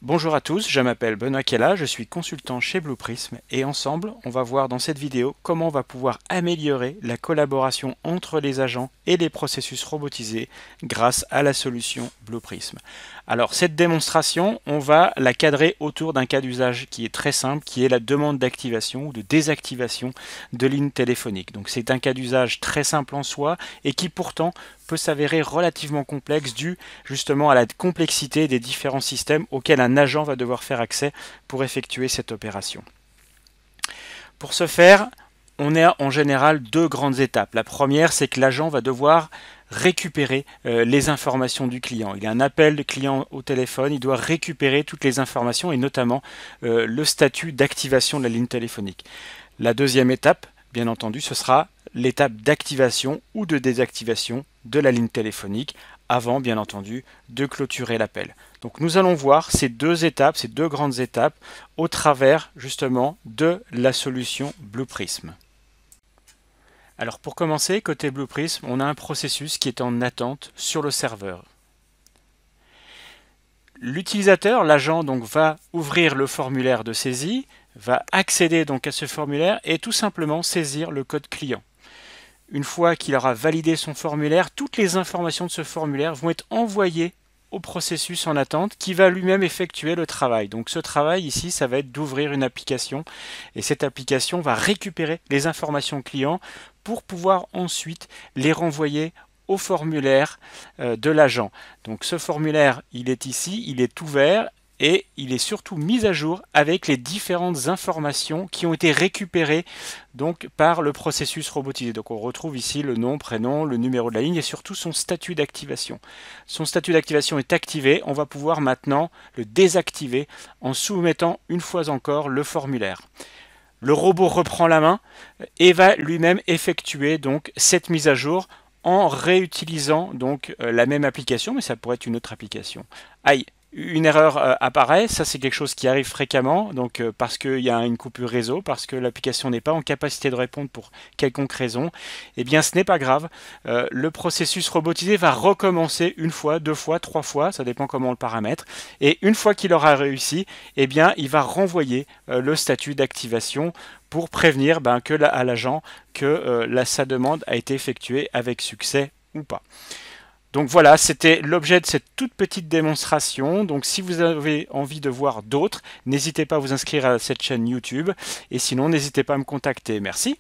Bonjour à tous, je m'appelle Benoît Kella, je suis consultant chez Blue Prism et ensemble, on va voir dans cette vidéo comment on va pouvoir améliorer la collaboration entre les agents et les processus robotisés grâce à la solution Blue Prism. Alors cette démonstration, on va la cadrer autour d'un cas d'usage qui est très simple, qui est la demande d'activation ou de désactivation de lignes téléphoniques. Donc c'est un cas d'usage très simple en soi et qui pourtant peut s'avérer relativement complexe dû justement à la complexité des différents systèmes auxquels un agent va devoir faire accès pour effectuer cette opération. Pour ce faire, on a en général deux grandes étapes. La première, c'est que l'agent va devoir récupérer les informations du client. Il y a un appel de client au téléphone, il doit récupérer toutes les informations et notamment le statut d'activation de la ligne téléphonique. La deuxième étape, bien entendu, ce sera l'étape d'activation ou de désactivation de la ligne téléphonique avant, bien entendu, de clôturer l'appel. Donc nous allons voir ces deux étapes, ces deux grandes étapes, au travers justement de la solution Blue Prism. Alors pour commencer, côté Blue Prism, on a un processus qui est en attente sur le serveur. L'utilisateur, l'agent, donc va ouvrir le formulaire de saisie, va accéder donc à ce formulaire et tout simplement saisir le code client. Une fois qu'il aura validé son formulaire, toutes les informations de ce formulaire vont être envoyées au processus en attente qui va lui-même effectuer le travail. Donc ce travail ici, ça va être d'ouvrir une application et cette application va récupérer les informations clients pour pouvoir ensuite les renvoyer au formulaire de l'agent. Donc ce formulaire, il est ici, il est ouvert et il est surtout mis à jour avec les différentes informations qui ont été récupérées donc par le processus robotisé. Donc on retrouve ici le nom, prénom, le numéro de la ligne et surtout son statut d'activation. Son statut d'activation est activé, on va pouvoir maintenant le désactiver en soumettant une fois encore le formulaire. Le robot reprend la main et va lui-même effectuer donc cette mise à jour en réutilisant donc la même application, mais ça pourrait être une autre application. Aïe, une erreur apparaît, ça c'est quelque chose qui arrive fréquemment, donc parce qu'il y a une coupure réseau, parce que l'application n'est pas en capacité de répondre pour quelconque raison, eh bien ce n'est pas grave. Le processus robotisé va recommencer une fois, deux fois, trois fois, ça dépend comment on le paramètre, et une fois qu'il aura réussi, eh bien il va renvoyer le statut d'activation pour prévenir à l'agent que sa demande a été effectuée avec succès ou pas. Donc voilà, c'était l'objet de cette toute petite démonstration. Donc si vous avez envie de voir d'autres, n'hésitez pas à vous inscrire à cette chaîne YouTube. Et sinon, n'hésitez pas à me contacter. Merci.